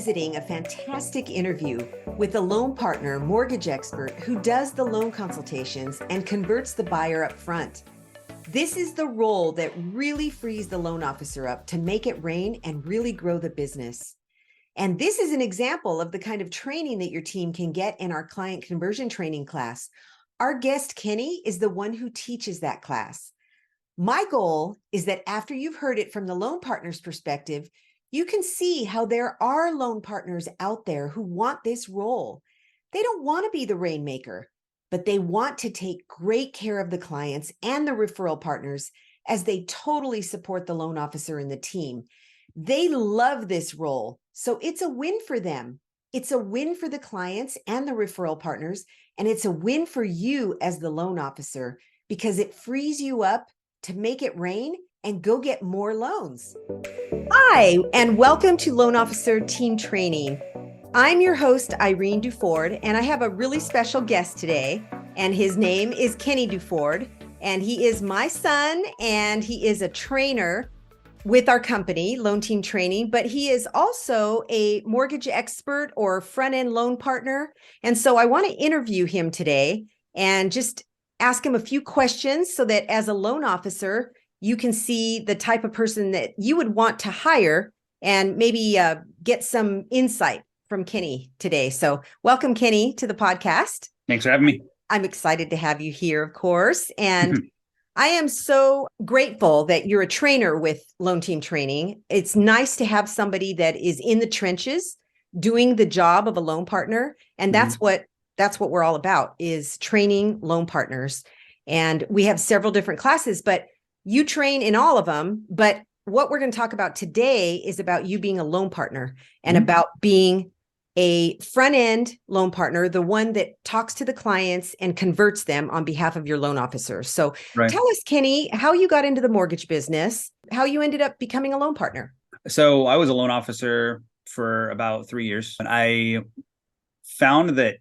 revisiting a fantastic interview with a loan partner mortgage expert who does the loan consultations and converts the buyer up front. This is the role that really frees the loan officer up to make it rain and really grow the business. And this is an example of the kind of training that your team can get in our client conversion training class. Our guest, Kenny, is the one who teaches that class. My goal is that after you've heard it from the loan partner's perspective, you can see how there are loan partners out there who want this role. They don't want to be the rainmaker, but they want to take great care of the clients and the referral partners as they totally support the loan officer and the team. They love this role, so it's a win for them. It's a win for the clients and the referral partners, and it's a win for you as the loan officer because it frees you up to make it rain and go get more loans. Hi, and welcome to Loan Officer Team Training. I'm your host, Irene Duford, and I have a really special guest today, and his name is Kenny Duford, and he is my son, and he is a trainer with our company, Loan Team Training, but he is also a mortgage expert or front-end loan partner. And so I want to interview him today and just ask him a few questions so that as a loan officer, you can see the type of person that you would want to hire and maybe get some insight from Kenny today. So welcome, Kenny, to the podcast. Thanks for having me. I'm excited to have you here, of course. And I am so grateful that you're a trainer with Loan Team Training. It's nice to have somebody that is in the trenches doing the job of a loan partner. And that's what we're all about, is training loan partners. And we have several different classes, but you train in all of them. But what we're going to talk about today is about you being a loan partner and about being a front-end loan partner, the one that talks to the clients and converts them on behalf of your loan officer. So Tell us, Kenny, how you got into the mortgage business, how you ended up becoming a loan partner. So I was a loan officer for about 3 years, and I found that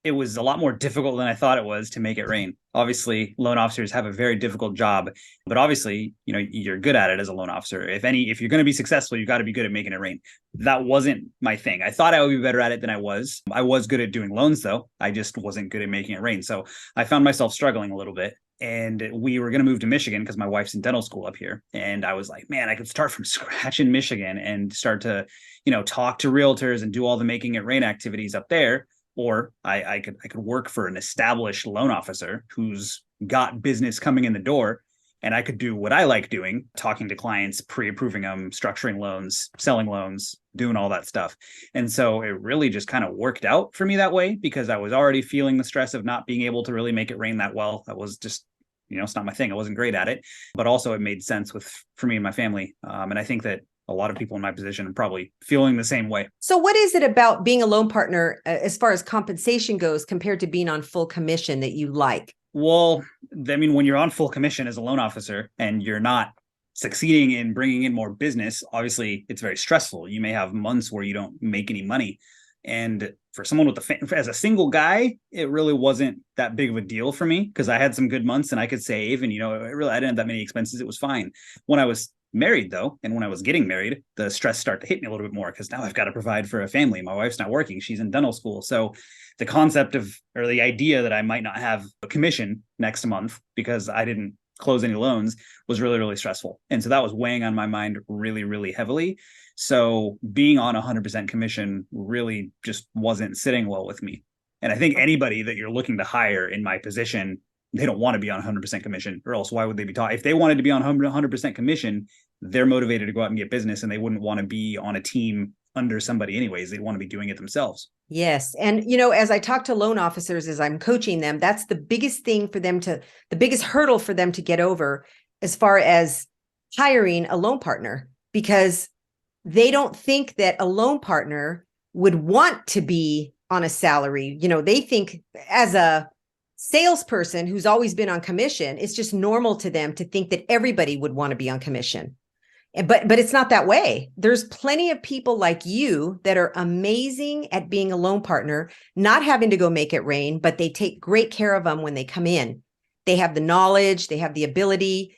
it was a lot more difficult than I thought it was to make it rain. Obviously, loan officers have a very difficult job, but obviously, you're good at it as a loan officer. If you're going to be successful, you got to be good at making it rain. That wasn't my thing. I thought I would be better at it than I was. I was good at doing loans, though. I just wasn't good at making it rain. So I found myself struggling a little bit. And we were going to move to Michigan because my wife's in dental school up here. And I was like, man, I could start from scratch in Michigan and start to, talk to realtors and do all the making it rain activities up there. Or I could work for an established loan officer who's got business coming in the door, and I could do what I like doing, talking to clients, pre-approving them, structuring loans, selling loans, doing all that stuff. And so it really just kind of worked out for me that way because I was already feeling the stress of not being able to really make it rain that well. That was just, it's not my thing. I wasn't great at it, but also it made sense for me and my family. And I think that a lot of people in my position are probably feeling the same way. So what is it about being a loan partner as far as compensation goes compared to being on full commission that you like? Well, when you're on full commission as a loan officer and you're not succeeding in bringing in more business, obviously it's very stressful. You may have months where you don't make any money. And for someone as a single guy, it really wasn't that big of a deal for me because I had some good months and I could save and, I didn't have that many expenses. It was fine. When I was married, though, and when I was getting married, the stress started to hit me a little bit more because now I've got to provide for a family. My wife's not working. She's in dental school. So the concept or the idea that I might not have a commission next month because I didn't close any loans was really, really stressful. And so that was weighing on my mind really, really heavily. So being on 100% commission really just wasn't sitting well with me. And I think anybody that you're looking to hire in my position, they don't want to be on 100% commission, or else why would they be taught? If they wanted to be on 100% commission, they're motivated to go out and get business, and they wouldn't want to be on a team under somebody anyways. They'd want to be doing it themselves. Yes. And, as I talk to loan officers, as I'm coaching them, that's the biggest thing for them the biggest hurdle for them to get over as far as hiring a loan partner, because they don't think that a loan partner would want to be on a salary. They think as a salesperson who's always been on commission, it's just normal to them to think that everybody would want to be on commission. But it's not that way. There's plenty of people like you that are amazing at being a loan partner, not having to go make it rain, but they take great care of them when they come in. They have the knowledge, they have the ability,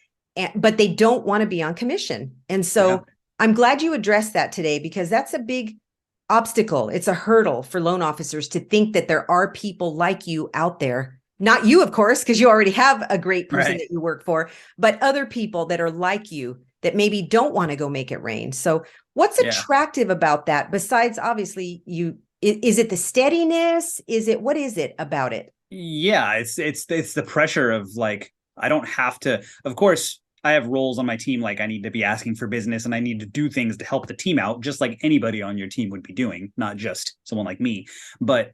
but they don't want to be on commission. And so I'm glad you addressed that today, because that's a big obstacle. It's a hurdle for loan officers to think that there are people like you out there. Not you, of course, because you already have a great person Right. that you work for, but other people that are like you that maybe don't want to go make it rain. So what's Yeah. attractive about that besides obviously is it the steadiness? What is it about it? Yeah, it's the pressure of like, I don't have to, of course, I have roles on my team, like I need to be asking for business and I need to do things to help the team out, just like anybody on your team would be doing, not just someone like me. But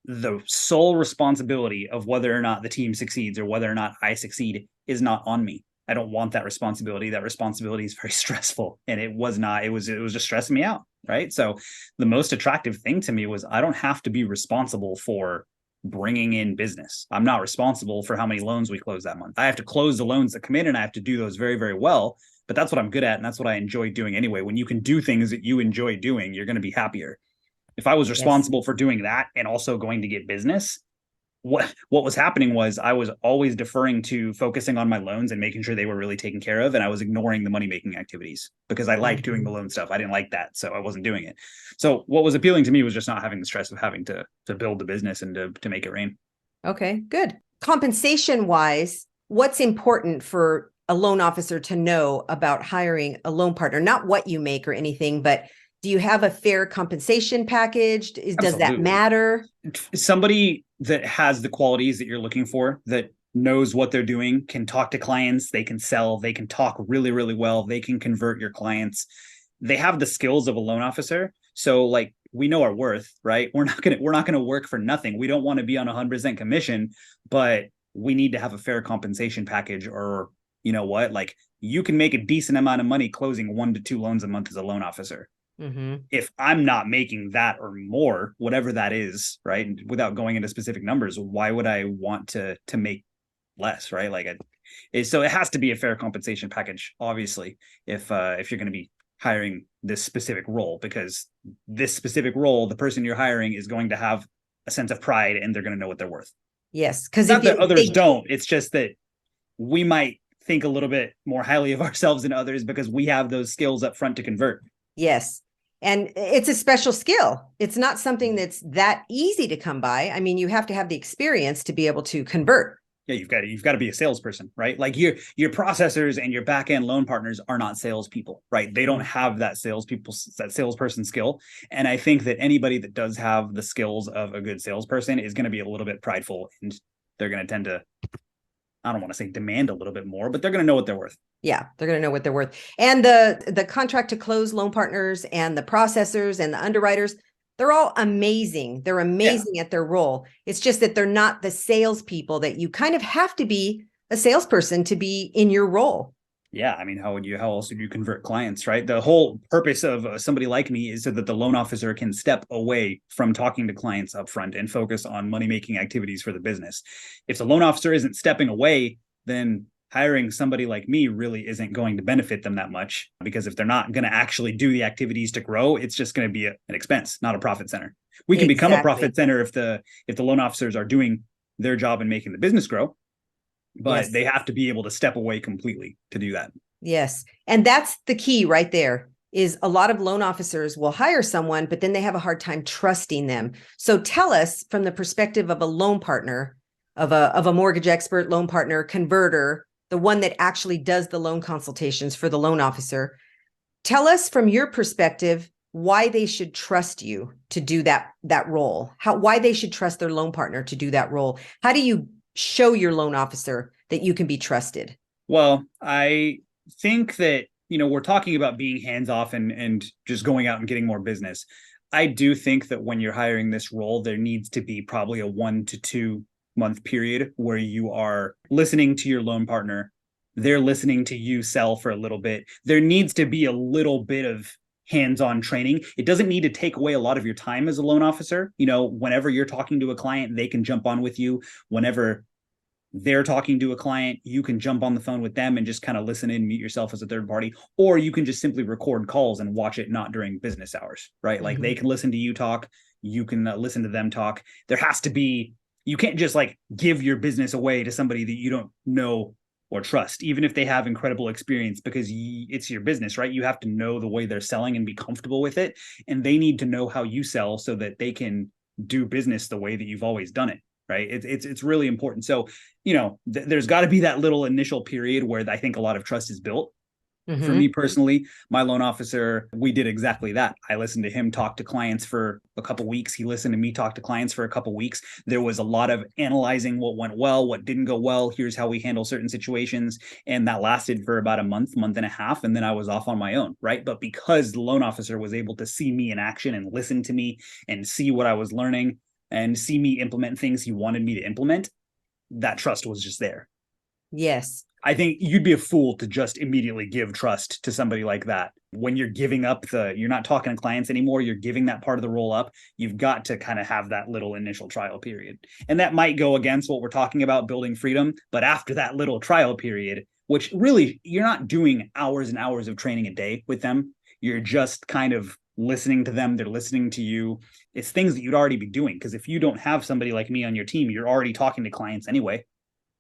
the sole responsibility of whether or not the team succeeds or whether or not I succeed is not on me. I don't want that responsibility. That responsibility is very stressful, and it was not. It was just stressing me out, right? So the most attractive thing to me was I don't have to be responsible for bringing in business. I'm not responsible for how many loans we close that month. I have to close the loans that come in, and I have to do those very, very well. But that's what I'm good at, and that's what I enjoy doing anyway. When you can do things that you enjoy doing, you're going to be happier. If I was Yes. responsible for doing that and also going to get business, what was happening was I was always deferring to focusing on my loans and making sure they were really taken care of, and I was ignoring the money making activities because I like doing the loan stuff. I didn't like that, so I wasn't doing it. So what was appealing to me was just not having the stress of having to build the business and to make it rain. Okay, good. Compensation wise, what's important for a loan officer to know about hiring a loan partner? Not what you make or anything, but do you have a fair compensation package? Does that Absolutely. matter? Somebody that has the qualities that you're looking for, that knows what they're doing, can talk to clients, they can sell, they can talk really, really well, they can convert your clients. They have the skills of a loan officer. So like, we know our worth, right? We're not gonna work for nothing. We don't want to be on 100% commission, but we need to have a fair compensation package, or you know what? Like, you can make a decent amount of money closing 1 to 2 loans a month as a loan officer. Mm-hmm. If I'm not making that or more, whatever that is, right? Without going into specific numbers, why would I want to make less, right? So it has to be a fair compensation package, obviously, if you're going to be hiring this specific role, because this specific role, the person you're hiring is going to have a sense of pride and they're going to know what they're worth. Yes, because Not that others don't. It's just that we might think a little bit more highly of ourselves than others because we have those skills up front to convert. yes. And it's a special skill. It's not something that's that easy to come by. I mean, you have to have the experience to be able to convert. Yeah, you've got to be a salesperson, right? Like your processors and your back end loan partners are not salespeople, right? They don't have that salesperson skill. And I think that anybody that does have the skills of a good salesperson is going to be a little bit prideful, and they're going to tend to, I don't want to say demand a little bit more, but they're going to know what they're worth. Yeah, they're going to know what they're worth. And the contract to close loan partners and the processors and the underwriters, they're all amazing. They're amazing at their role. It's just that they're not the salespeople that you kind of have to be a salesperson to be in your role. Yeah, I mean, how else would you convert clients, right? The whole purpose of somebody like me is so that the loan officer can step away from talking to clients up front and focus on money making activities for the business. If the loan officer isn't stepping away, then hiring somebody like me really isn't going to benefit them that much, because if they're not going to actually do the activities to grow, it's just going to be an expense, not a profit center. We can become a profit center if the loan officers are doing their job and making the business grow, but they have to be able to step away completely to do that. Yes. And that's the key right there. Is a lot of loan officers will hire someone, but then they have a hard time trusting them. So tell us, from the perspective of a loan partner, of a mortgage expert, loan partner, converter, the one that actually does the loan consultations for the loan officer, tell us from your perspective why they should trust you to do that role. Why they should trust their loan partner to do that role. How do you show your loan officer that you can be trusted? Well, I think that, we're talking about being hands off and just going out and getting more business. I do think that when you're hiring this role, there needs to be probably a 1 to 2 month period where you are listening to your loan partner. They're listening to you sell for a little bit. There needs to be a little bit of hands-on training. It doesn't need to take away a lot of your time as a loan officer. Whenever you're talking to a client, they can jump on with you. Whenever they're talking to a client, you can jump on the phone with them and just kind of listen in, mute yourself as a third party, or you can just simply record calls and watch it not during business hours, right? Like, they can listen to you talk, you can listen to them talk. There has to be, you can't just like give your business away to somebody that you don't know or trust, even if they have incredible experience, because it's your business, right? You have to know the way they're selling and be comfortable with it. And they need to know how you sell so that they can do business the way that you've always done it. Right. It's really important. So, there's got to be that little initial period where I think a lot of trust is built. For me personally, my loan officer, we did exactly that. I listened to him talk to clients for a couple of weeks. He listened to me talk to clients for a couple of weeks. There was a lot of analyzing what went well, what didn't go well. Here's how we handle certain situations. And that lasted for about a month and a half. And then I was off on my own, right? But because the loan officer was able to see me in action and listen to me and see what I was learning and see me implement things he wanted me to implement, that trust was just there. Yes. I think you'd be a fool to just immediately give trust to somebody like that. When you're giving up you're not talking to clients anymore, you're giving that part of the role up, you've got to kind of have that little initial trial period. And that might go against what we're talking about, building freedom. But after that little trial period, which really, you're not doing hours and hours of training a day with them. You're just kind of listening to them. They're listening to you. It's things that you'd already be doing. Because if you don't have somebody like me on your team, you're already talking to clients anyway.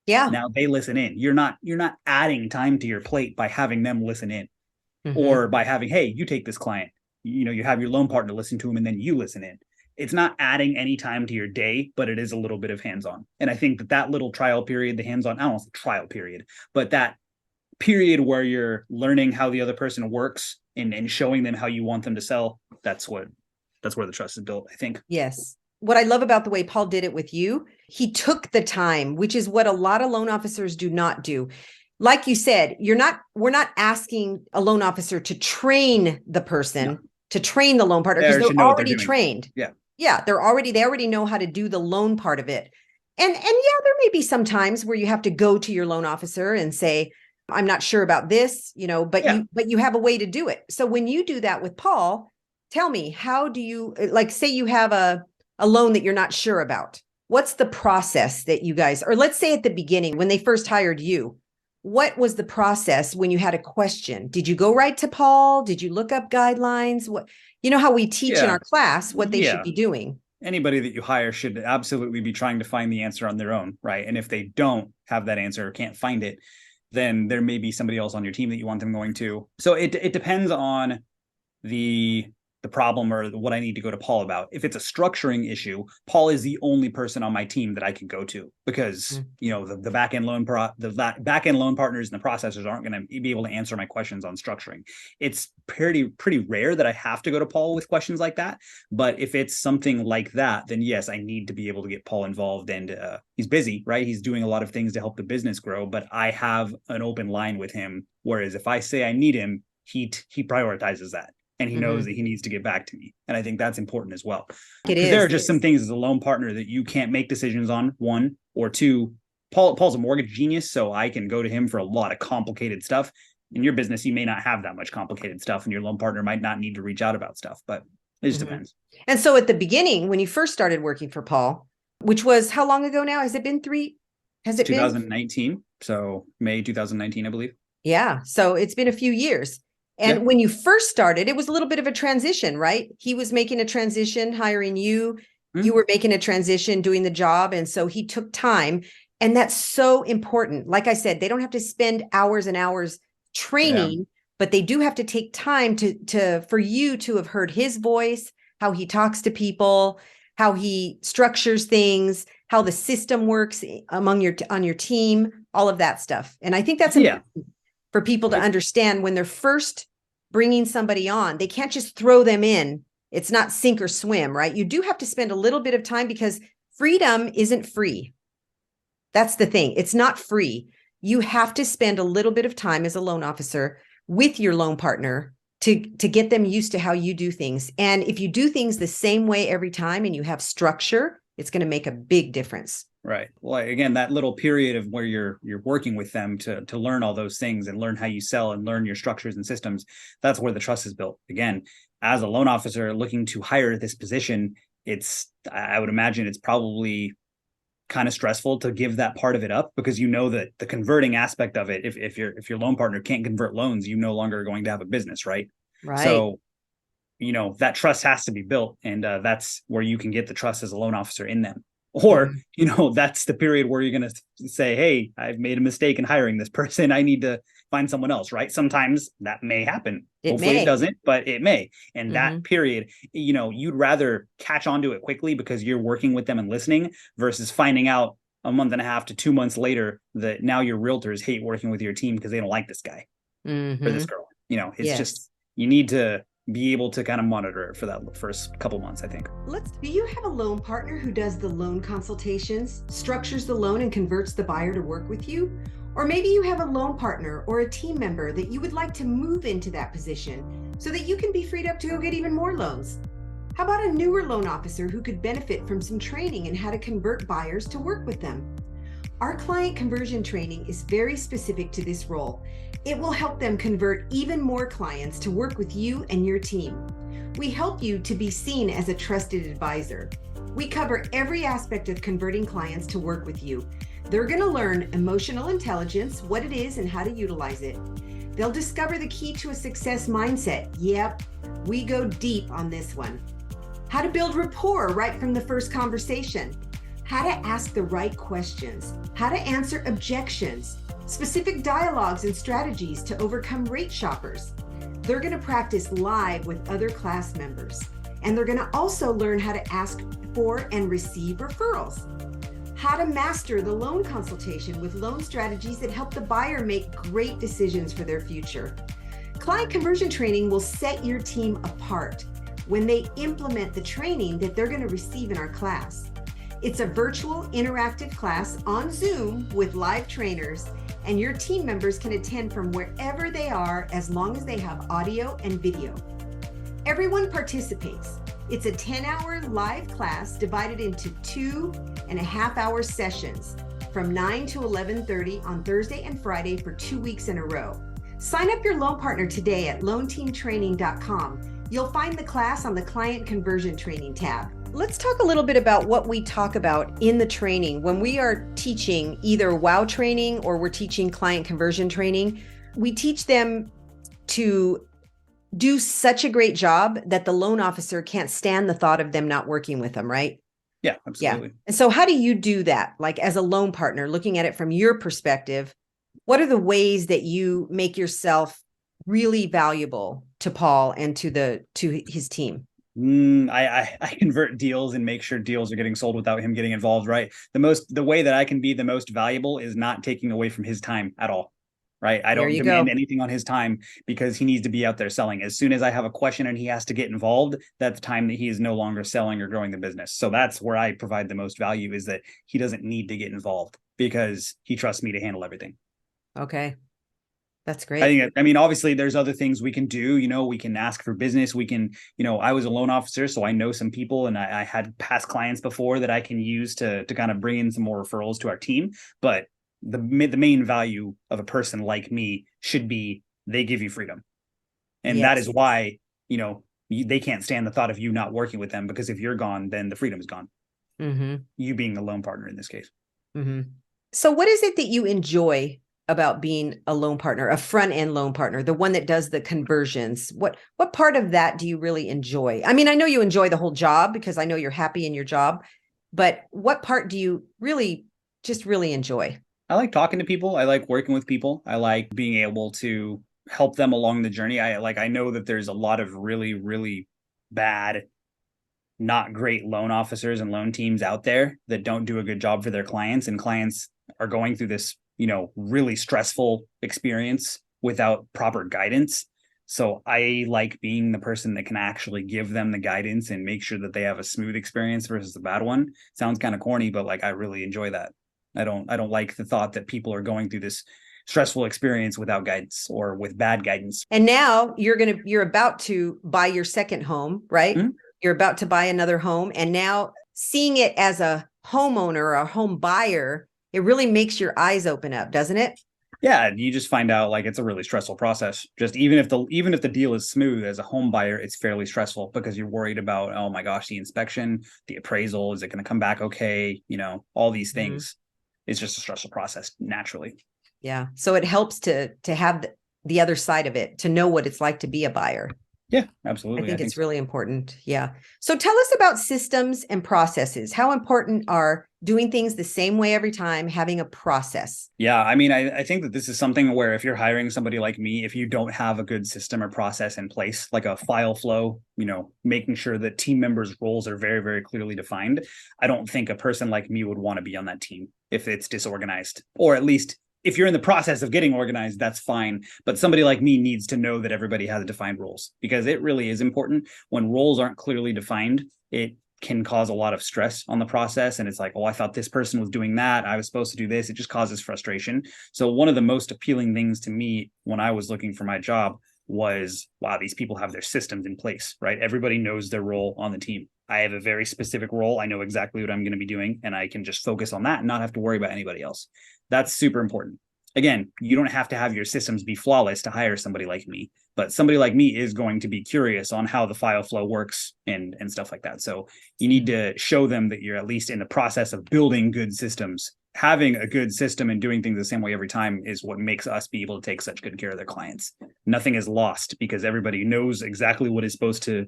Yeah. Now they listen in. You're not adding time to your plate by having them listen in, or by having, hey, you take this client, you have your loan partner listen to him and then you listen in. It's not adding any time to your day, but it is a little bit of hands-on. And I think that little trial period, the hands-on, I don't want to say trial period, but that period where you're learning how the other person works and showing them how you want them to sell, that's where the trust is built, I think. Yes. What I love about the way Paul did it with you, he took the time, which is what a lot of loan officers do not do. Like you said, we're not asking a loan officer to train the person, to train the loan partner, because they're already trained. Yeah. Yeah. They already know how to do the loan part of it. And yeah, there may be some times where you have to go to your loan officer and say, I'm not sure about this, but you have a way to do it. So when you do that with Paul, tell me, how do you, like, say you have a loan that you're not sure about? What's the process that you guys, or let's say at the beginning, when they first hired you, what was the process when you had a question? Did you go right to Paul? Did you look up guidelines? What, how we teach in our class what they should be doing? Anybody that you hire should absolutely be trying to find the answer on their own, right? And if they don't have that answer or can't find it, then there may be somebody else on your team that you want them going to. So it depends on the problem or what I need to go to Paul about. If it's a structuring issue, Paul is the only person on my team that I can go to, because the back-end loan back-end loan partners and the processors aren't going to be able to answer my questions on structuring. It's pretty rare that I have to go to Paul with questions like that. But if it's something like that, then yes, I need to be able to get Paul involved. And he's busy, right? He's doing a lot of things to help the business grow, but I have an open line with him. Whereas if I say I need him, he prioritizes that. And he knows that he needs to get back to me. And I think that's important as well. Because there are just some things as a loan partner that you can't make decisions on, one, or two. Paul's a mortgage genius, so I can go to him for a lot of complicated stuff. In your business, you may not have that much complicated stuff, and your loan partner might not need to reach out about stuff, but it just depends. And so at the beginning, when you first started working for Paul, which was how long ago now? Has it been 2019. So May 2019, I believe. Yeah. So it's been a few years. And when you first started, it was a little bit of a transition, right? He was making a transition, hiring you. You were making a transition, doing the job. And so he took time. And that's so important. Like I said, they don't have to spend hours and hours training, but they do have to take time for you to have heard his voice, how he talks to people, how he structures things, how the system works on your team, all of that stuff. And I think that's important for people to understand when they're first bringing somebody on. They can't just throw them in. It's not sink or swim, right? You do have to spend a little bit of time, because freedom isn't free. That's the thing. It's not free. You have to spend a little bit of time as a loan officer with your loan partner to get them used to how you do things. And if you do things the same way every time and you have structure, it's going to make a big difference. Right. Well, again, that little period of where you're working with them to learn all those things and learn how you sell and learn your structures and systems, that's where the trust is built. Again, as a loan officer looking to hire this position, I would imagine it's probably kind of stressful to give that part of it up, because you know that the converting aspect of it, if your loan partner can't convert loans, you no longer are going to have a business, right? Right. So, that trust has to be built, and that's where you can get the trust as a loan officer in them. Or, Mhm. that's the period where you're going to say, hey, I've made a mistake in hiring this person. I need to find someone else, right? Sometimes that may happen. It Hopefully it may. doesn't, but it may. And Hmm. that period, you'd rather catch on to it quickly because you're working with them and listening versus finding out a month and a half to 2 months later that now your realtors hate working with your team because they don't like this guy or this Hmm. girl. It's just, Yes. you need to be able to kind of monitor it for that first couple months, I think. Do you have a loan partner who does the loan consultations, structures the loan, and converts the buyer to work with you? Or maybe you have a loan partner or a team member that you would like to move into that position so that you can be freed up to go get even more loans. How about a newer loan officer who could benefit from some training in how to convert buyers to work with them? Our client conversion training is very specific to this role. It will help them convert even more clients to work with you and your team. We help you to be seen as a trusted advisor. We cover every aspect of converting clients to work with you. They're going to learn emotional intelligence, what it is and how to utilize it. They'll discover the key to a success mindset. Yep, we go deep on this one. How to build rapport right from the first conversation. How to ask the right questions, how to answer objections, specific dialogues and strategies to overcome rate shoppers. They're going to practice live with other class members, and they're going to also learn how to ask for and receive referrals. How to master the loan consultation with loan strategies that help the buyer make great decisions for their future. Client conversion training will set your team apart when they implement the training that they're going to receive in our class. It's a virtual interactive class on Zoom with live trainers, and your team members can attend from wherever they are as long as they have audio and video. Everyone participates. It's a 10-hour live class divided into 2.5-hour sessions from 9 to 11:30 on Thursday and Friday for 2 weeks in a row. Sign up your loan partner today at loanteamtraining.com. You'll find the class on the Client Conversion Training tab. Let's talk a little bit about what we talk about in the training. When we are teaching either WOW training or we're teaching client conversion training, we teach them to do such a great job that the loan officer can't stand the thought of them not working with them, right? Yeah, absolutely. Yeah. And so how do you do that? Like as a loan partner, looking at it from your perspective, what are the ways that you make yourself really valuable to Paul and to his team? I convert deals and make sure deals are getting sold without him getting involved, right? The way that I can be the most valuable is not taking away from his time at all, right? I There don't you demand go. anything on his time because he needs to be out there selling. As soon as I have a question and he has to get involved, that's the time that he is no longer selling or growing the business. So that's where I provide the most value, is that he doesn't need to get involved because he trusts me to handle everything. Okay. That's I great. think, obviously there's other things we can do. We can ask for business. We can, I was a loan officer, so I know some people and I had past clients before that I can use to kind of bring in some more referrals to our team. But the main value of a person like me should be they give you freedom. And that is Yes. why, they can't stand the thought of you not working with them, because if you're gone, then the freedom is gone. Mm-hmm. You being the loan partner in this case. Mm-hmm. So what is it that you enjoy about being a loan partner, a front end loan partner, the one that does the conversions? What part of that do you really enjoy? I mean, I know you enjoy the whole job because I know you're happy in your job, but what part do you really enjoy? I like talking to people. I like working with people. I like being able to help them along the journey. I know that there's a lot of really, really bad, not great loan officers and loan teams out there that don't do a good job for their clients, and clients are going through this, really stressful experience without proper guidance. So I like being the person that can actually give them the guidance and make sure that they have a smooth experience versus a bad one. Sounds kind of corny, but I really enjoy that. I don't like the thought that people are going through this stressful experience without guidance or with bad guidance. And now you're about to buy your second home, right? Mm-hmm. You're about to buy another home. And now seeing it as a homeowner or a home buyer, it really makes your eyes open up, doesn't it? Yeah, you just find out it's a really stressful process. Just even if the deal is smooth, as a home buyer, it's fairly stressful because you're worried about, oh my gosh, the inspection, the appraisal, is it going to come back okay? All these things. It's just a stressful process naturally. Yeah. So it helps to have the other side of it, to know what it's like to be a buyer. Yeah, absolutely. I think it's really important. Yeah. So tell us about systems and processes. How important are doing things the same way every time, having a process. Yeah, I mean, I think that this is something where if you're hiring somebody like me, if you don't have a good system or process in place, like a file flow, making sure that team members' roles are very, very clearly defined, I don't think a person like me would want to be on that team if it's disorganized. Or at least if you're in the process of getting organized, that's fine. But somebody like me needs to know that everybody has defined roles, because it really is important. When roles aren't clearly defined, it can cause a lot of stress on the process. And it's like, oh, I thought this person was doing that, I was supposed to do this. It just causes frustration. So one of the most appealing things to me when I was looking for my job was, wow, these people have their systems in place, right? Everybody knows their role on the team. I have a very specific role. I know exactly what I'm going to be doing, and I can just focus on that and not have to worry about anybody else. That's super important. Again, you don't have to have your systems be flawless to hire somebody like me, but somebody like me is going to be curious on how the file flow works and stuff like that. So you need to show them that you're at least in the process of building good systems. Having a good system and doing things the same way every time is what makes us be able to take such good care of their clients. Nothing is lost because everybody knows exactly what is supposed to.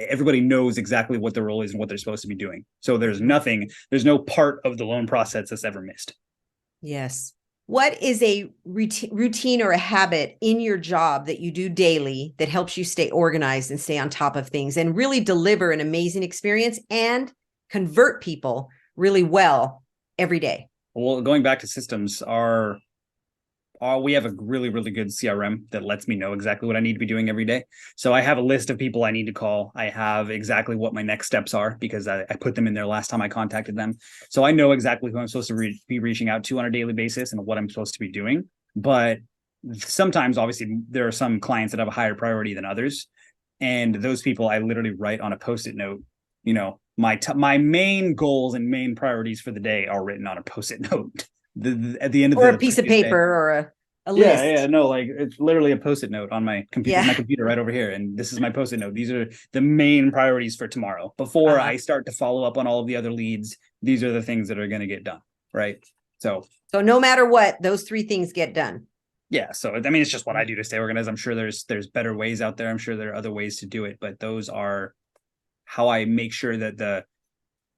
Everybody knows exactly what the role is and what they're supposed to be doing. So there's no part of the loan process that's ever missed. Yes. What is a routine or a habit in your job that you do daily that helps you stay organized and stay on top of things and really deliver an amazing experience and convert people really well every day? Well, going back to systems, we have a really, really good CRM that lets me know exactly what I need to be doing every day. So I have a list of people I need to call. I have exactly what my next steps are because I put them in there last time I contacted them. So I know exactly who I'm supposed to be reaching out to on a daily basis and what I'm supposed to be doing. But sometimes, obviously, there are some clients that have a higher priority than others. And those people I literally write on a Post-it note, my main goals and main priorities for the day are written on a Post-it note. At the end of or the a piece of paper day, or a list. Yeah, no, like it's literally a Post-it note on my computer right over here. And this is my Post-it note. These are the main priorities for tomorrow. Before I start to follow up on all of the other leads, these are the things that are going to get done. Right. So no matter what, those three things get done. Yeah. So, I mean, it's just what I do to stay organized. I'm sure there's better ways out there. I'm sure there are other ways to do it, but those are how I make sure that the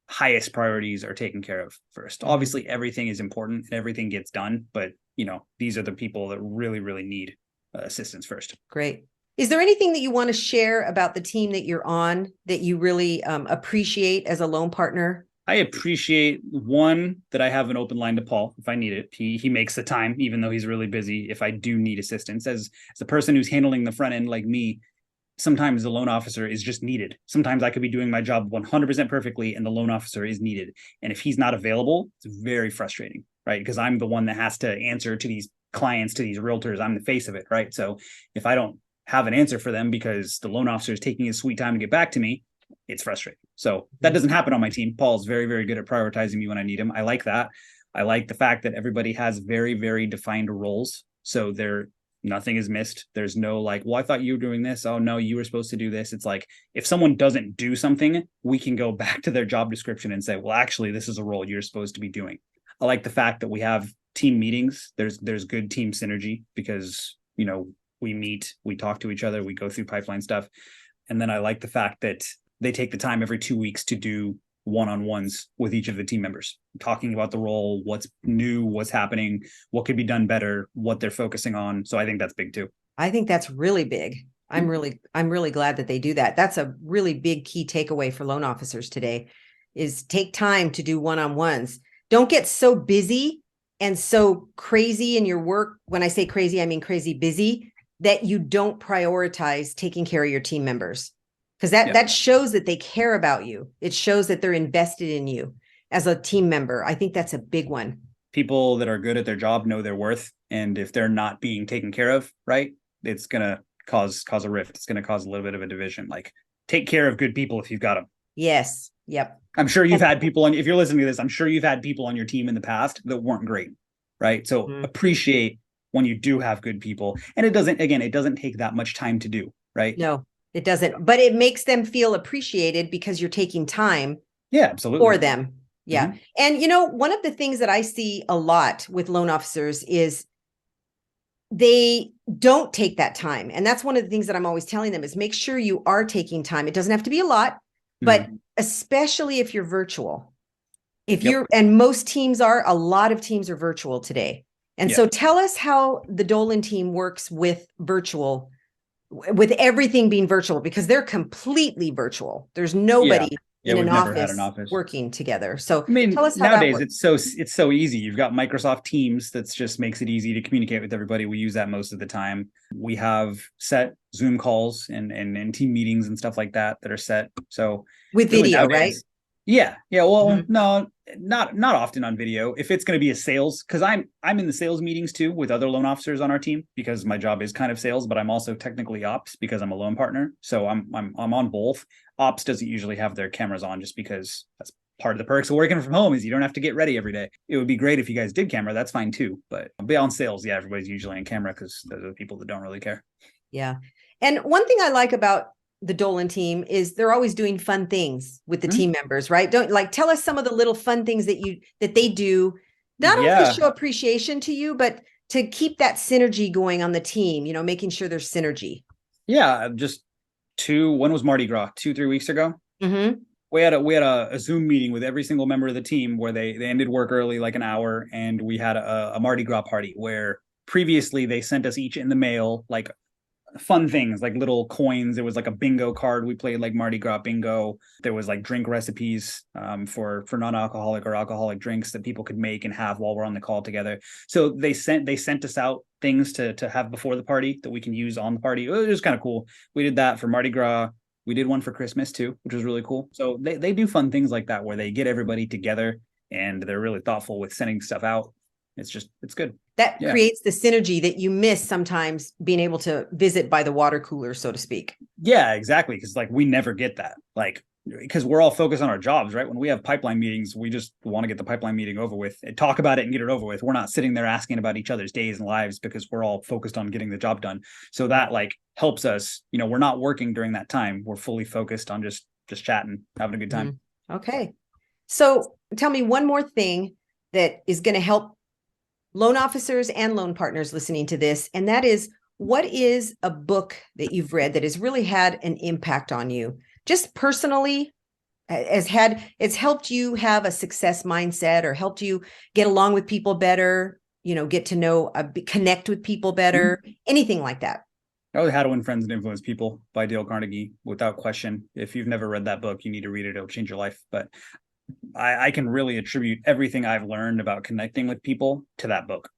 highest priorities are taken care of first. Obviously, everything is important and everything gets done, but these are the people that really, really need assistance first. Great. Is there anything that you want to share about the team that you're on that you really appreciate as a loan partner? I appreciate, one, that I have an open line to Paul if I need it. He makes the time, even though he's really busy, if I do need assistance. As a person who's handling the front end like me, sometimes the loan officer is just needed. Sometimes I could be doing my job 100% perfectly and the loan officer is needed. And if he's not available, it's very frustrating, right? Because I'm the one that has to answer to these clients, to these realtors. I'm the face of it, right? So if I don't have an answer for them because the loan officer is taking his sweet time to get back to me, it's frustrating. So that doesn't happen on my team. Paul's very, very good at prioritizing me when I need him. I like that. I like the fact that everybody has very, very defined roles. So nothing is missed. There's no like, well, I thought you were doing this. Oh no, you were supposed to do this. It's like, if someone doesn't do something, we can go back to their job description and say, well, actually, this is a role you're supposed to be doing. I like the fact that we have team meetings. There's good team synergy because, we meet, we talk to each other, we go through pipeline stuff. And then I like the fact that they take the time every 2 weeks to do one-on-ones with each of the team members, talking about the role, what's new, what's happening, what could be done better, what they're focusing on. So I think that's big too. I think that's really big. I'm really glad that they do that. That's a really big key takeaway for loan officers today is take time to do one-on-ones. Don't get so busy and so crazy in your work. When I say crazy, I mean crazy busy, that you don't prioritize taking care of your team members. Because that shows that they care about you. It shows that they're invested in you as a team member. I think that's a big one. People that are good at their job know their worth. And if they're not being taken care of, right, it's going to cause a rift. It's going to cause a little bit of a division. Like, take care of good people if you've got them. Yes. Yep. I'm sure you've had people if you're listening to this, I'm sure you've had people on your team in the past that weren't great, right? So appreciate when you do have good people. And it doesn't take that much time to do, right? No. It doesn't, but it makes them feel appreciated because you're taking time for them. Yeah. Mm-hmm. And, one of the things that I see a lot with loan officers is they don't take that time. And that's one of the things that I'm always telling them is make sure you are taking time. It doesn't have to be a lot, but especially if you're virtual, If Yep. you're, and most teams are, a lot of teams are virtual today. And Yeah. so tell us how the Dolan team works with virtual, with everything being virtual, because they're completely virtual. There's Yeah. nobody Yeah. in We've an never had an office office. working together. So I mean, tell us how that nowadays works. it's so easy. You've got Microsoft Teams that just makes it easy to communicate with everybody. We use that most of the time. We have set Zoom calls and team meetings and stuff like that that are set. So With really video, right? nowadays, yeah, yeah. Well, Mhm. no, not often on video. If it's going to be a sales, because I'm in the sales meetings too with other loan officers on our team because my job is kind of sales, but I'm also technically ops because I'm a loan partner. So I'm on both. Ops doesn't usually have their cameras on just because that's part of the perks of working from home is you don't have to get ready every day. It would be great if you guys did camera. That's fine too. But beyond sales, yeah, everybody's usually on camera because those are the people that don't really care. Yeah. And one thing I like about the Dolan team is they're always doing fun things with the team members, right? Don't like tell us some of the little fun things that they do, not only to Yeah. show appreciation to you, but to keep that synergy going on the team, making sure there's synergy. Yeah. Just when was Mardi Gras? 2-3 weeks ago. Mm-hmm. We had a Zoom meeting with every single member of the team where they ended work early, like an hour, and we had a Mardi Gras party where previously they sent us each in the mail like fun things like little coins. There was like a bingo card. We played like Mardi Gras bingo. There was like drink recipes for non-alcoholic or alcoholic drinks that people could make and have while we're on the call together. So they sent us out things to have before the party that we can use on the party. It was kind of cool. We did that for Mardi Gras. We did one for Christmas too, which was really cool. So they do fun things like that where they get everybody together and they're really thoughtful with sending stuff out. It's good. That Yeah. creates the synergy that you miss sometimes being able to visit by the water cooler, so to speak. Yeah, exactly. Because like we never get that. Like because we're all focused on our jobs, right? When we have pipeline meetings, we just want to get the pipeline meeting over with and talk about it and get it over with. We're not sitting there asking about each other's days and lives because we're all focused on getting the job done. So that like helps us. We're not working during that time. We're fully focused on just chatting, having a good time. Okay. So tell me one more thing that is going to help loan officers and loan partners listening to this. And that is, what is a book that you've read that has really had an impact on you? Just personally, it's helped you have a success mindset or helped you get along with people better, get to know, connect with people better, anything like that. Oh, How to Win Friends and Influence People by Dale Carnegie, without question. If you've never read that book, you need to read it. It'll change your life. But I can really attribute everything I've learned about connecting with people to that book.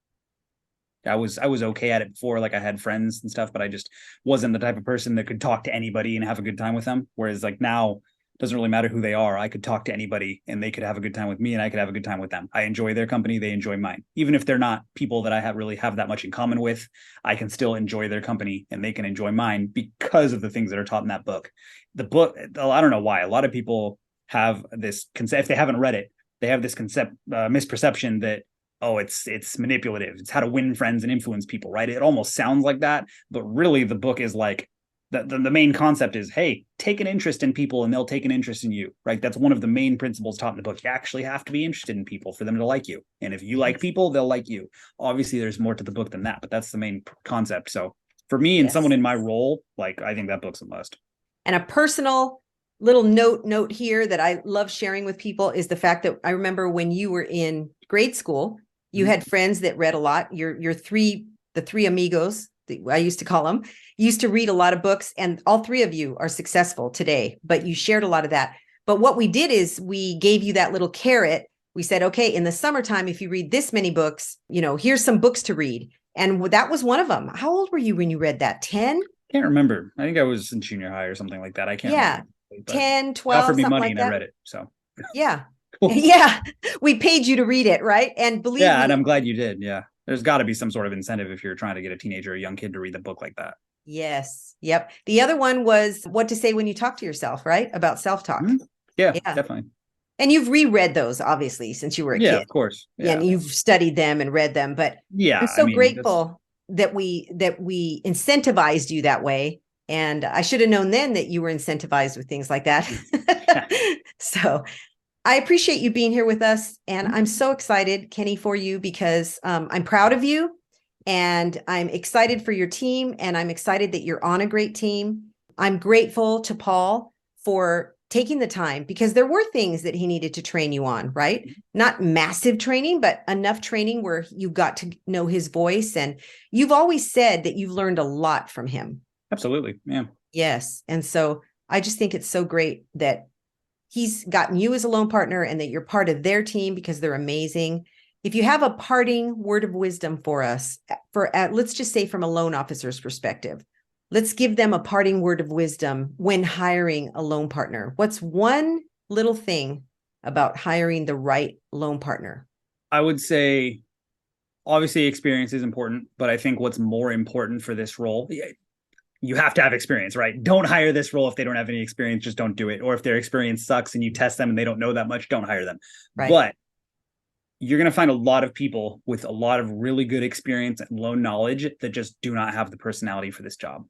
I was okay at it before, like I had friends and stuff, but I just wasn't the type of person that could talk to anybody and have a good time with them. Whereas like now, it doesn't really matter who they are. I could talk to anybody and they could have a good time with me and I could have a good time with them. I enjoy their company. They enjoy mine. Even if they're not people that I really have that much in common with, I can still enjoy their company and they can enjoy mine because of the things that are taught in that book. The book, I don't know why. A lot of people have this concept, if they haven't read it, they have this misperception that, oh, it's manipulative. It's how to win friends and influence people, right? It almost sounds like that, but really the book is like, the main concept is, hey, take an interest in people and they'll take an interest in you, right? That's one of the main principles taught in the book. You actually have to be interested in people for them to like you. And if you like people, they'll like you. Obviously, there's more to the book than that, but that's the main concept. So for me and someone in my role, like I think that book's a must. And a personal little note here that I love sharing with people is the fact that I remember when you were in grade school, you had friends that read a lot. The three amigos, I used to call them, used to read a lot of books, and all three of you are successful today, but you shared a lot of that. But what we did is we gave you that little carrot. We said, okay, in the summertime, if you read this many books, here's some books to read. And that was one of them. How old were you when you read that? 10? Can't remember. I think I was in junior high or something like that. I can't remember. 10, 12, they offered me something money like and that. I read it. So yeah. Cool. Yeah. We paid you to read it, right? And believe me. And I'm glad you did. Yeah. There's got to be some sort of incentive if you're trying to get a teenager or a young kid to read the book like that. Yes. Yep. The other one was what to say when you talk to yourself, right? About self-talk. Yeah, definitely. And you've reread those, obviously, since you were a kid. Yeah, of course. Yeah. And you've studied them and read them. But yeah, I'm so grateful that we incentivized you that way. And I should have known then that you were incentivized with things like that. So I appreciate you being here with us. And I'm so excited, Kenny, for you because I'm proud of you and I'm excited for your team. And I'm excited that you're on a great team. I'm grateful to Paul for taking the time, because there were things that he needed to train you on, right? Not massive training, but enough training where you got to know his voice. And you've always said that you've learned a lot from him. Absolutely. Yeah. Yes. And so I just think it's so great that he's gotten you as a loan partner and that you're part of their team, because they're amazing. If you have a parting word of wisdom for us, let's just say from a loan officer's perspective, let's give them a parting word of wisdom when hiring a loan partner. What's one little thing about hiring the right loan partner? I would say, obviously, experience is important, but I think what's more important for this role, you have to have experience, right? Don't hire this role if they don't have any experience. Just don't do it. Or if their experience sucks and you test them and they don't know that much, don't hire them. Right. But you're going to find a lot of people with a lot of really good experience and loan knowledge that just do not have the personality for this job.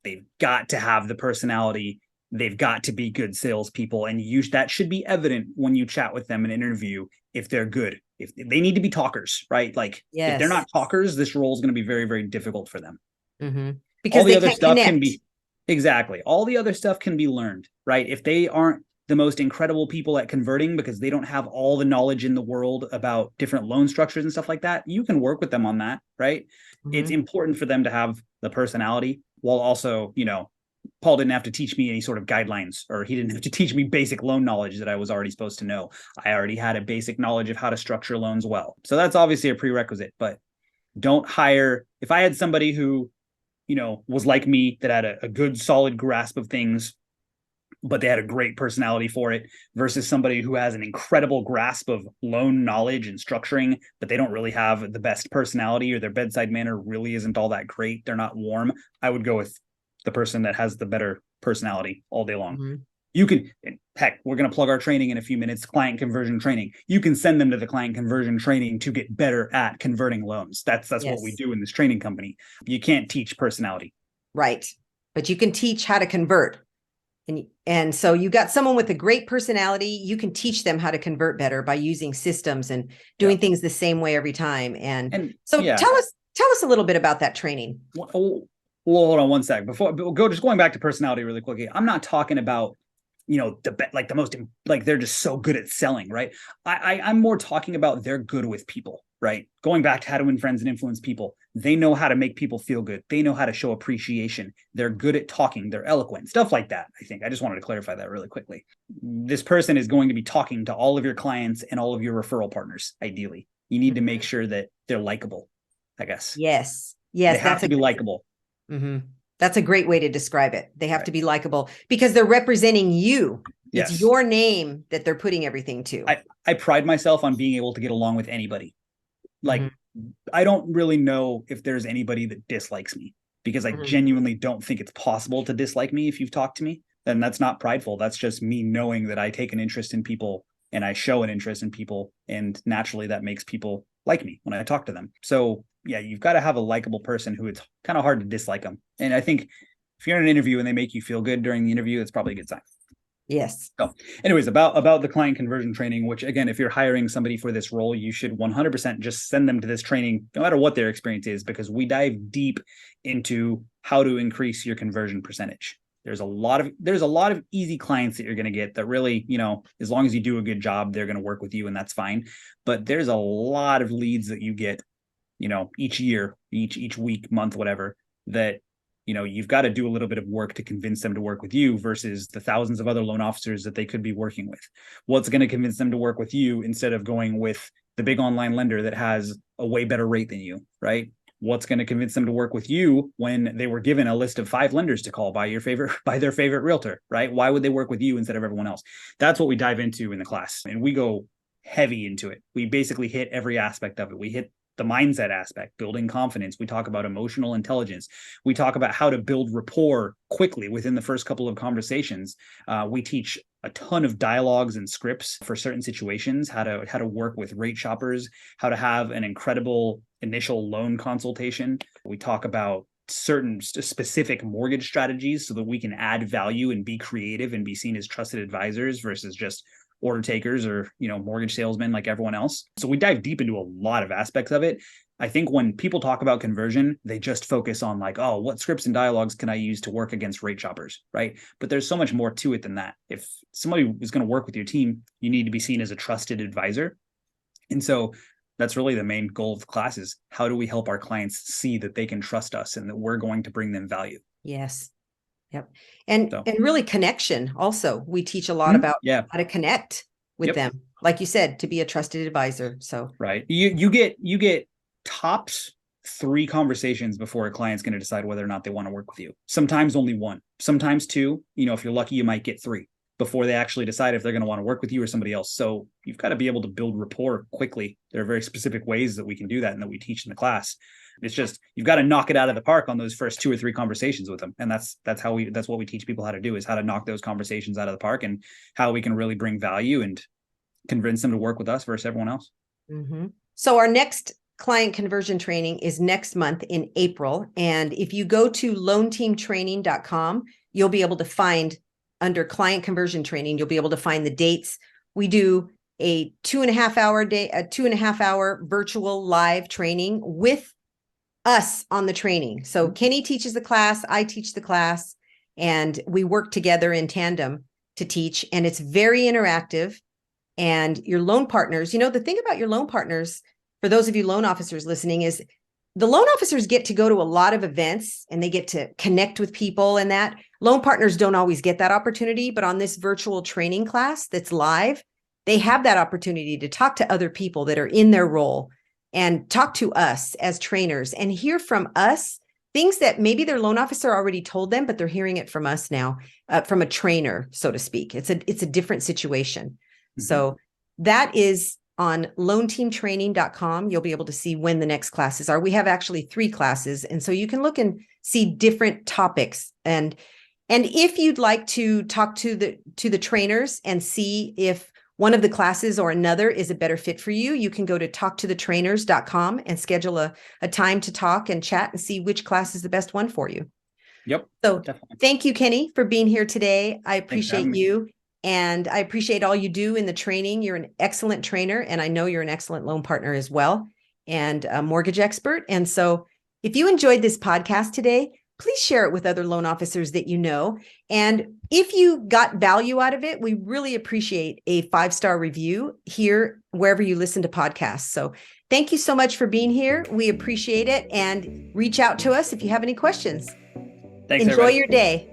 They've got to have the personality. They've got to be good salespeople. And that should be evident when you chat with them in an interview if they're good. If they need to be talkers, right? Like, yes. If they're not talkers, this role is going to be very, very difficult for them. Mm-hmm. Because all the they other can't stuff connect. Can be exactly. All the other stuff can be learned, right? If they aren't the most incredible people at converting because they don't have all the knowledge in the world about different loan structures and stuff like that, you can work with them on that, right? Mm-hmm. It's important for them to have the personality while also, Paul didn't have to teach me any sort of guidelines, or he didn't have to teach me basic loan knowledge that I was already supposed to know. I already had a basic knowledge of how to structure loans well. So that's obviously a prerequisite, but don't hire. If I had somebody who, was like me, that had a good solid grasp of things, but they had a great personality for it, versus somebody who has an incredible grasp of loan knowledge and structuring, but they don't really have the best personality, or their bedside manner really isn't all that great, they're not warm, I would go with the person that has the better personality all day long. Mm-hmm. You can, heck, we're going to plug our training in a few minutes, client conversion training. You can send them to the client conversion training to get better at converting loans. That's yes. What we do in this training company. You can't teach personality. Right. But you can teach how to convert. And so you got someone with a great personality, you can teach them how to convert better by using systems and doing things the same way every time. And so tell us a little bit about that training. Well, hold on one sec. Just going back to personality really quickly. I'm not talking about, the most, like, they're just so good at selling, right? I'm more talking about they're good with people, right? Going back to how to win friends and influence people. They know how to make people feel good. They know how to show appreciation. They're good at talking. They're eloquent, stuff like that. I just wanted to clarify that really quickly. This person is going to be talking to all of your clients and all of your referral partners. Ideally, you need to make sure that they're likable, I guess. Yes. They have to be likable. Mm-hmm. That's a great way to describe it. They have to be likable because they're representing you. It's your name that they're putting everything to. I pride myself on being able to get along with anybody. Like, I don't really know if there's anybody that dislikes me, because I genuinely don't think it's possible to dislike me if you've talked to me. And that's not prideful. That's just me knowing that I take an interest in people and I show an interest in people. And naturally that makes people like me when I talk to them. So yeah, you've got to have a likable person who it's kind of hard to dislike them. And I think if you're in an interview and they make you feel good during the interview, it's probably a good sign. Yes. So anyways, about the client conversion training, which again, if you're hiring somebody for this role, you should 100% just send them to this training, no matter what their experience is, because we dive deep into how to increase your conversion percentage. There's a lot of easy clients that you're going to get that really, as long as you do a good job, they're going to work with you and that's fine. But there's a lot of leads that you get, each year, each week, month, whatever, that you've got to do a little bit of work to convince them to work with you versus the thousands of other loan officers that they could be working with. What's going to convince them to work with you instead of going with the big online lender that has a way better rate than you, right? What's going to convince them to work with you when they were given a list of 5 lenders to call by their favorite realtor, right? Why would they work with you instead of everyone else? That's what we dive into in the class. And we go heavy into it. We basically hit every aspect of it. We hit the mindset aspect, building confidence. We talk about emotional intelligence. We talk about how to build rapport quickly within the first couple of conversations. We teach a ton of dialogues and scripts for certain situations, how to work with rate shoppers, how to have an incredible initial loan consultation. We talk about certain specific mortgage strategies so that we can add value and be creative and be seen as trusted advisors versus just order takers or, mortgage salesmen like everyone else. So we dive deep into a lot of aspects of it. I think when people talk about conversion, they just focus on like, oh, what scripts and dialogues can I use to work against rate shoppers, right? But there's so much more to it than that. If somebody is going to work with your team, you need to be seen as a trusted advisor. And so that's really the main goal of the class is how do we help our clients see that they can trust us and that we're going to bring them value? Yes. Yep. And really connection. Also, we teach a lot about how to connect with them. Like you said, to be a trusted advisor. So, right. You get tops 3 conversations before a client's going to decide whether or not they want to work with you. Sometimes only 1, sometimes 2, if you're lucky, you might get 3 before they actually decide if they're going to want to work with you or somebody else. So you've got to be able to build rapport quickly. There are very specific ways that we can do that and that we teach in the class. It's just, you've got to knock it out of the park on those first 2 or 3 conversations with them. And that's what we teach people how to do, is how to knock those conversations out of the park and how we can really bring value and convince them to work with us versus everyone else. Mm-hmm. So our next client conversion training is next month in April. And if you go to loanteamtraining.com, you'll be able to find under client conversion training, you'll be able to find the dates. We do a 2.5 hour virtual live training with us on the training. So Kenny teaches the class, I teach the class, and we work together in tandem to teach. And it's very interactive. And your loan partners, the thing about your loan partners, for those of you loan officers listening, is the loan officers get to go to a lot of events and they get to connect with people, and that loan partners don't always get that opportunity. But on this virtual training class that's live, they have that opportunity to talk to other people that are in their role and talk to us as trainers and hear from us things that maybe their loan officer already told them, but they're hearing it from us now, from a trainer, so to speak. It's a different situation. Mm-hmm. So that is on loanteamtraining.com. You'll be able to see when the next classes are. We have actually 3 classes. And so you can look and see different topics. And if you'd like to talk to the trainers and see if one of the classes or another is a better fit for you, you can go to talktothetrainers.com and schedule a time to talk and chat and see which class is the best one for you. Yep. So definitely. Thank you, Kenny, for being here today. I appreciate you. And I appreciate all you do in the training. You're an excellent trainer, and I know you're an excellent loan partner as well, and a mortgage expert. And so if you enjoyed this podcast today, please share it with other loan officers that you know. And if you got value out of it, we really appreciate a 5-star review here, wherever you listen to podcasts. So thank you so much for being here. We appreciate it. And reach out to us if you have any questions. Thanks, Enjoy everybody. your day.